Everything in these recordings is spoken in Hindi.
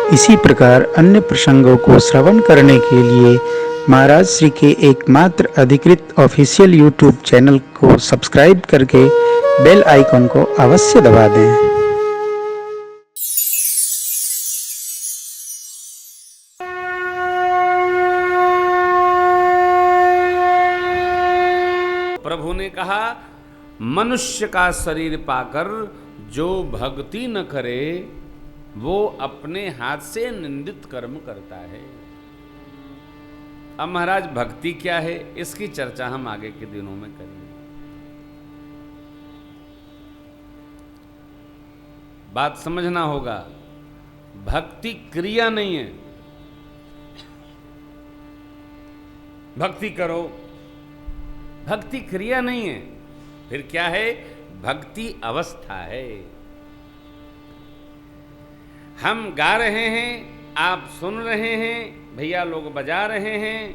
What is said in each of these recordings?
इसी प्रकार अन्य प्रसंगों को श्रवण करने के लिए महाराज श्री के एकमात्र अधिकृत ऑफिशियल यूट्यूब चैनल को सब्सक्राइब करके बेल आइकन को अवश्य दबा दें। प्रभु ने कहा, मनुष्य का शरीर पाकर जो भक्ति न करे वो अपने हाथ से निंदित कर्म करता है। अब महाराज भक्ति क्या है, इसकी चर्चा हम आगे के दिनों में करेंगे। बात समझना होगा, भक्ति क्रिया नहीं है। भक्ति करो, भक्ति क्रिया नहीं है। फिर क्या है? भक्ति अवस्था है। हम गा रहे हैं, आप सुन रहे हैं, भैया लोग बजा रहे हैं,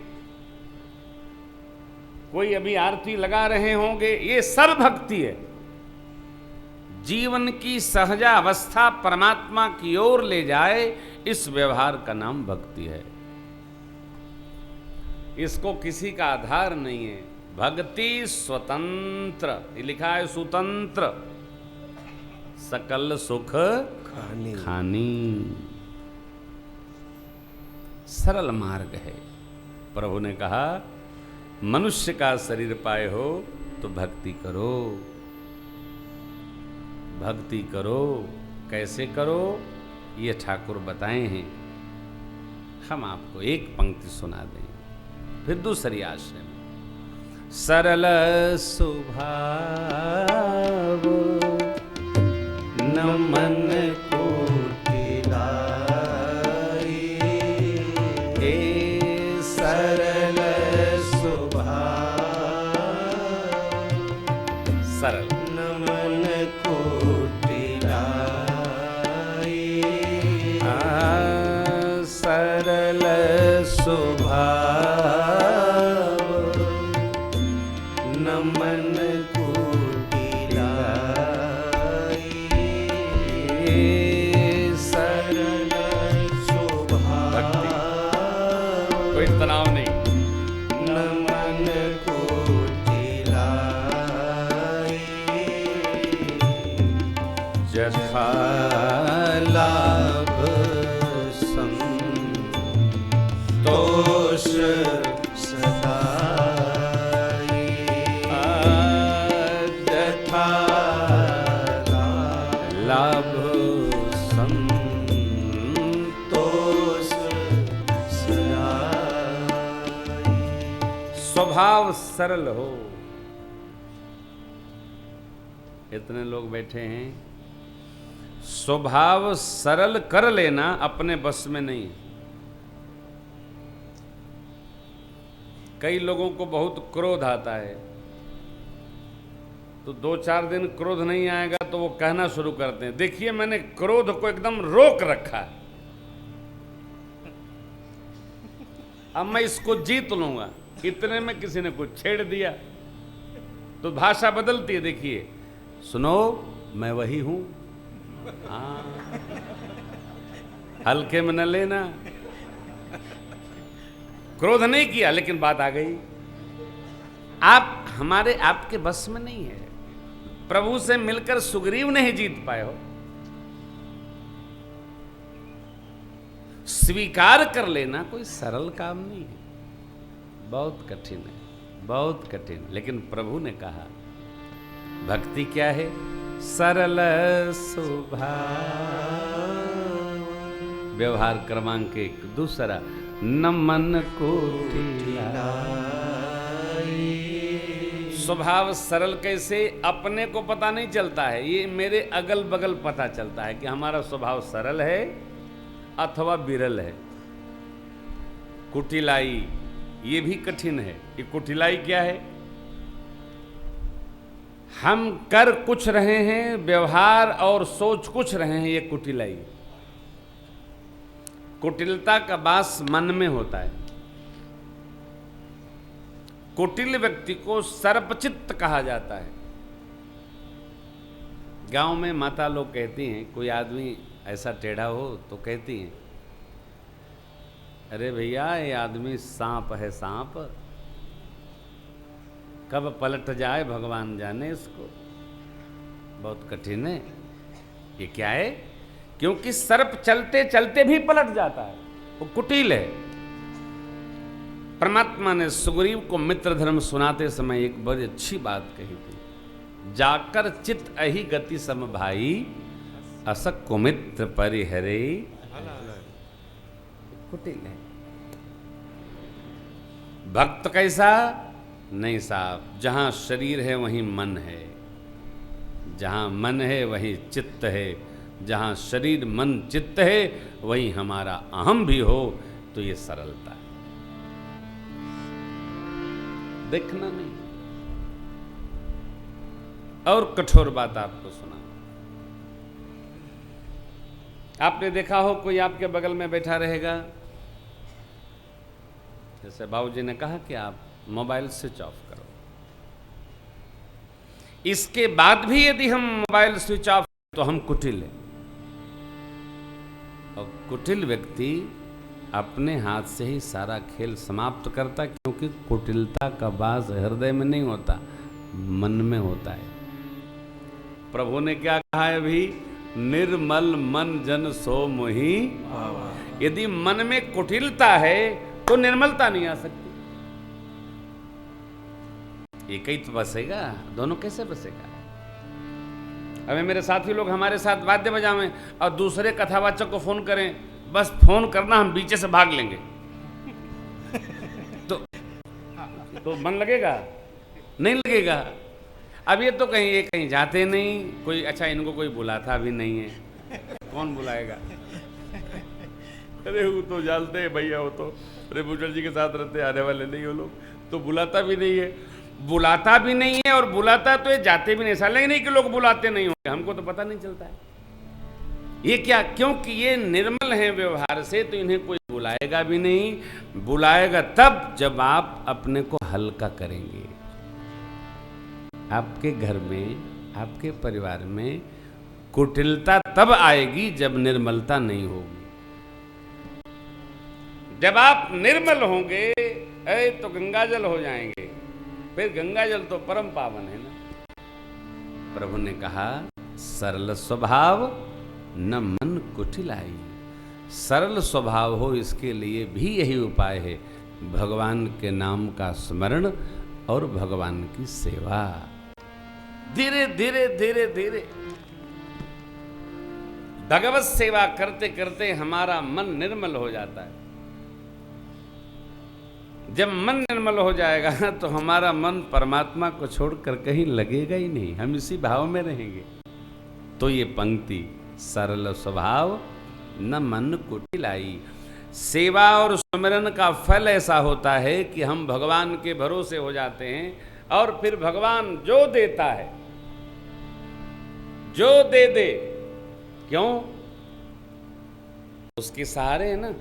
कोई अभी आरती लगा रहे होंगे, ये सब भक्ति है। जीवन की सहजा अवस्था परमात्मा की ओर ले जाए, इस व्यवहार का नाम भक्ति है। इसको किसी का आधार नहीं है। भक्ति स्वतंत्र, ये लिखा है स्वतंत्र, सकल सुख खानी। सरल मार्ग है। प्रभु ने कहा, मनुष्य का शरीर पाए हो तो भक्ति करो। भक्ति करो, कैसे करो ये ठाकुर बताए हैं। हम आपको एक पंक्ति सुना दें, फिर दूसरी आश्रय में। सरल स्वभाव न मन को टिलाई, हे सरल स्वभाव, सरल न मन को टिलाई, सरल स्वभाव न मन को तनाव नहीं, न मन को टिलाई, जथा लाभ संतोष सदाई, जथा लाभ स्वभाव सरल हो। इतने लोग बैठे हैं, स्वभाव सरल कर लेना अपने बस में नहीं। कई लोगों को बहुत क्रोध आता है, तो 2-4 दिन क्रोध नहीं आएगा तो वो कहना शुरू करते हैं, देखिए मैंने क्रोध को एकदम रोक रखा है, अब मैं इसको जीत लूंगा। इतने में किसी ने कुछ छेड़ दिया तो भाषा बदलती है। देखिए, सुनो मैं वही हूं, हाँ, हल्के में न लेना। क्रोध नहीं किया लेकिन बात आ गई। आप हमारे आपके बस में नहीं है। प्रभु से मिलकर सुग्रीव नहीं जीत पाए हो। स्वीकार कर लेना कोई सरल काम नहीं है, बहुत कठिन है, बहुत कठिन। लेकिन प्रभु ने कहा, भक्ति क्या है? सरल स्वभाव। व्यवहार क्रमांक 1 दूसरा, न मन को टिलाई। स्वभाव सरल कैसे? अपने को पता नहीं चलता है, ये मेरे अगल बगल पता चलता है कि हमारा स्वभाव सरल है अथवा विरल है। कुटिलाई, ये भी कठिन है। ये कुटिलाई क्या है? हम कर कुछ रहे हैं, व्यवहार और सोच कुछ रहे हैं, ये कुटिलाई। कुटिलता का वास मन में होता है। कुटिल व्यक्ति को सर्पचित्त कहा जाता है। गांव में माता लोग कहती हैं, कोई आदमी ऐसा टेढ़ा हो तो कहती हैं अरे भैया ये आदमी सांप है, सांप, कब पलट जाए भगवान जाने इसको, बहुत कठिन है। ये क्या है? क्योंकि सर्प चलते चलते भी पलट जाता है, वो कुटिल है। परमात्मा ने सुग्रीव को मित्र धर्म सुनाते समय एक बड़ी अच्छी बात कही थी, जाकर चित अहि गति सम भाई, असक कुमित्र परिहरे। कुटिल है। भक्त कैसा? नहीं साहब, जहां शरीर है वहीं मन है, जहां मन है वहीं चित्त है, जहां शरीर मन चित्त है वहीं हमारा अहम भी हो, तो ये सरलता है, देखना नहीं। और कठोर बात आपको सुना, आपने देखा हो कोई आपके बगल में बैठा रहेगा, जैसे बाबूजी ने कहा कि आप मोबाइल स्विच ऑफ करो, इसके बाद भी यदि हम मोबाइल स्विच ऑफ तो हम कुटिल हैं। और कुटिल व्यक्ति अपने हाथ से ही सारा खेल समाप्त करता, क्योंकि कुटिलता का वास हृदय में नहीं होता, मन में होता है। प्रभु ने क्या कहा है अभी? निर्मल मन जन सो मोहि। यदि मन में कुटिलता है तो निर्मलता नहीं आ सकती। एक ही तो बसेगा, दोनों कैसे बसेगा? अबे मेरे साथी लोग हमारे साथ वाद्य बजावें और दूसरे कथावाचक को फोन करें, बस फोन करना, हम पीछे से भाग लेंगे तो मन लगेगा? नहीं लगेगा। अब ये तो कहीं जाते नहीं, कोई अच्छा इनको कोई बुलाता भी नहीं है, कौन बुलाएगा? अरे वो तो जानते हैं भैया, वो तो अरे भूषण जी के साथ रहते, आने वाले नहीं वो लोग, तो बुलाता भी नहीं है, बुलाता भी नहीं है, और बुलाता तो ये जाते भी नहीं। ऐसा नहीं कि लोग बुलाते नहीं होंगे, हमको तो पता नहीं चलता है। ये क्या? क्योंकि ये निर्मल हैं व्यवहार से, तो इन्हें कोई बुलाएगा भी नहीं। बुलाएगा तब जब आप अपने को हल्का करेंगे। आपके घर में, आपके परिवार में कुटिलता तब आएगी जब निर्मलता नहीं होगी। जब आप निर्मल होंगे तो गंगाजल हो जाएंगे, फिर गंगाजल तो परम पावन है ना। प्रभु ने कहा सरल स्वभाव न मन कुटिलाई। सरल स्वभाव हो, इसके लिए भी यही उपाय है, भगवान के नाम का स्मरण और भगवान की सेवा। धीरे धीरे धीरे धीरे भगवत सेवा करते करते हमारा मन निर्मल हो जाता है। जब मन निर्मल हो जाएगा तो हमारा मन परमात्मा को छोड़कर कहीं लगेगा ही नहीं, हम इसी भाव में रहेंगे। तो ये पंक्ति, सरल स्वभाव न मन कुटिलाई। सेवा और सुमिरन का फल ऐसा होता है कि हम भगवान के भरोसे हो जाते हैं, और फिर भगवान जो देता है, जो दे दे, क्यों? उसके सहारे है ना।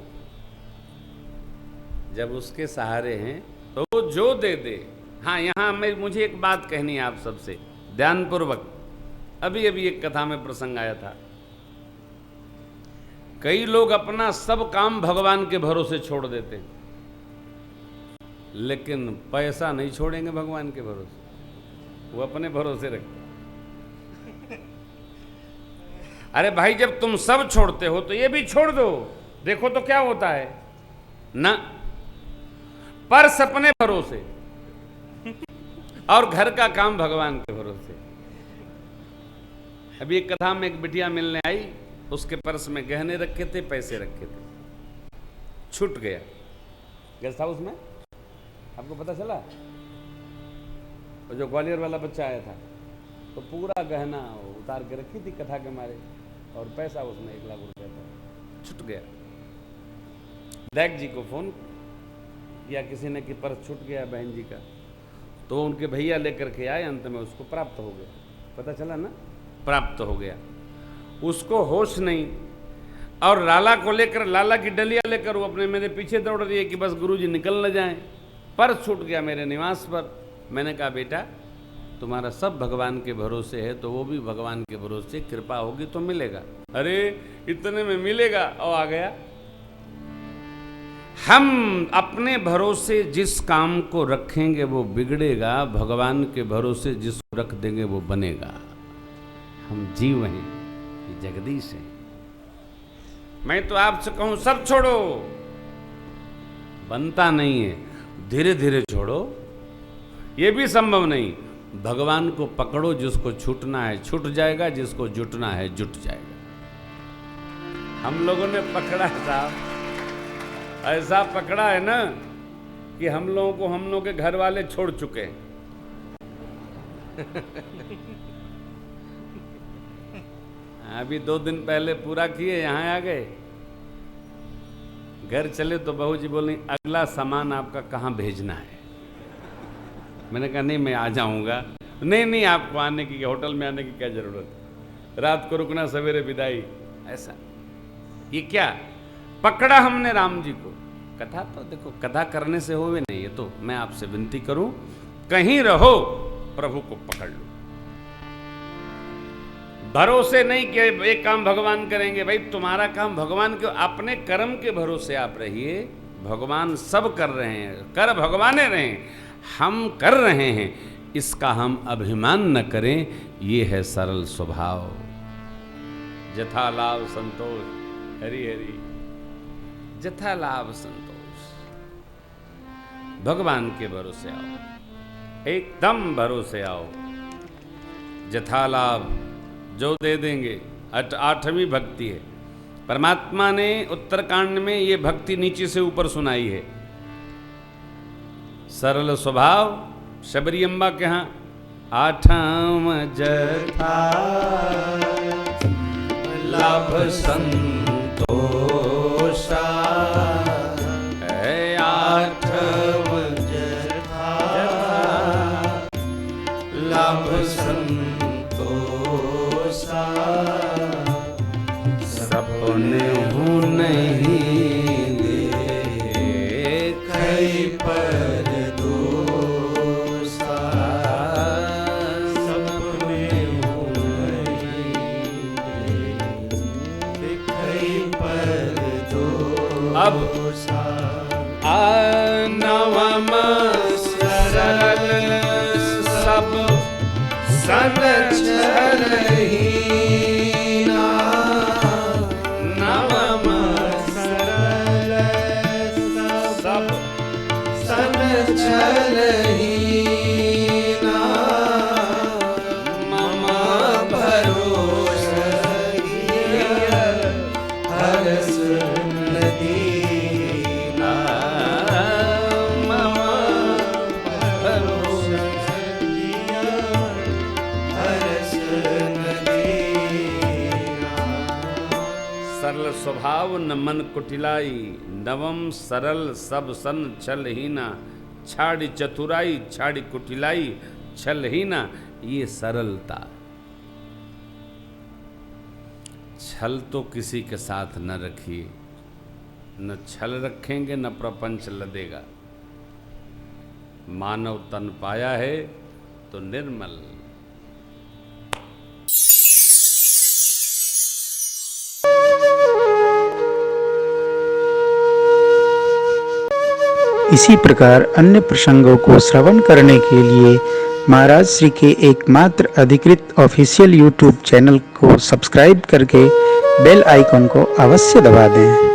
जब उसके सहारे हैं तो वो जो दे दे। हाँ, यहाँ मुझे एक बात कहनी है आप सबसे ध्यानपूर्वक। अभी अभी एक कथा में प्रसंग आया था। कई लोग अपना सब काम भगवान के भरोसे छोड़ देते हैं, लेकिन पैसा नहीं छोड़ेंगे भगवान के भरोसे, वो अपने भरोसे रखते। अरे भाई, जब तुम सब छोड़ते हो तो ये भी छोड़ दो, देखो तो क्या होता है ना। पर्स अपने भरोसे और घर का काम भगवान के भरोसे। अभी एक कथा में एक बिटिया मिलने आई, उसके पर्स में गहने रखे थे, पैसे रखे थे, छूट गया गेस्ट हाउस में। आपको पता चला? वो जो ग्वालियर वाला बच्चा आया था, तो पूरा गहना उतार के रखी थी कथा के मारे, और पैसा उसमें 1 लाख रुपया था, छूट गया। दैक जी को फोन किया किसी ने कि पर्स छूट गया बहन जी का, तो उनके भैया लेकर के आए, अंत में उसको प्राप्त हो गया। पता चला ना, प्राप्त हो गया। उसको होश नहीं, और लाला को लेकर, लाला की डलिया लेकर वो अपने मेरे पीछे दौड़ रही है कि बस गुरुजी निकल न जाएं। पर्स छूट गया मेरे निवास पर। मैंने कहा बेटा, तुम्हारा सब भगवान के भरोसे है, तो वो भी भगवान के भरोसे, कृपा होगी तो मिलेगा। अरे इतने में मिलेगा, और आ गया। हम अपने भरोसे जिस काम को रखेंगे वो बिगड़ेगा, भगवान के भरोसे जिसको रख देंगे वो बनेगा। हम जीव हैं, ये जगदीश है। मैं तो आपसे कहूं सब छोड़ो, बनता नहीं है। धीरे धीरे छोड़ो, ये भी संभव नहीं। भगवान को पकड़ो, जिसको छूटना है छूट जाएगा, जिसको जुटना है जुट जाएगा। हम लोगों ने पकड़ा है साहब, ऐसा पकड़ा है ना कि हम लोगों के घर वाले छोड़ चुके हैं। अभी 2 दिन पहले पूरा किए, यहां आ गए। घर चले तो बहू जी बोली अगला सामान आपका कहाँ भेजना है। मैंने कहा नहीं मैं आ जाऊंगा। नहीं आपको आने की, होटल में आने की क्या जरूरत, रात को रुकना, सवेरे विदाई। ऐसा ये क्या पकड़ा हमने राम जी को। कथा तो देखो, कथा करने से होवे नहीं। ये तो मैं आपसे विनती करूं, कहीं रहो प्रभु को पकड़ लो। भरोसे नहीं कि एक काम भगवान करेंगे। भाई तुम्हारा काम भगवान के, अपने कर्म के भरोसे आप रहिए। भगवान सब कर रहे हैं, कर भगवाने रहे, हम कर रहे हैं, इसका हम अभिमान न करें। ये है सरल स्वभाव। जथा लाभ संतोष, हरि हरि, जथा लाभ संतोष। भगवान के भरोसे आओ, एकदम भरोसे आओ। जथा लाभ जो दे देंगे। 8वीं भक्ति है। परमात्मा ने उत्तरकांड में ये भक्ति नीचे से ऊपर सुनाई है। सरल स्वभाव, शबरी अम्बा के यहाँ 8म जथा लाभ संतोषा, 8व जथा लाभ संतोषा, सपने हूँ नहीं देखै पर दोषा, सपने हूँ नहीं देखै पर दोषा। अब नवम सरल सब सन छलहीना, नवम सरल सब सन छलहीना, मम भरोसा हरस नदीना, मम भरोसा हरस नदीना। सरल स्वभाव न मन कुटिलाई, नवम सरल सब सन छलहीना, छाड़ी चतुराई छाड़ी कुटिलाई, छलहीना ये सरलता। छल तो किसी के साथ न रखिए, न छल रखेंगे न प्रपंच लदेगा। मानव तन पाया है तो निर्मल। इसी प्रकार अन्य प्रसंगों को श्रवण करने के लिए महाराज श्री के एकमात्र अधिकृत ऑफिशियल यूट्यूब चैनल को सब्सक्राइब करके बेल आइकन को अवश्य दबा दें।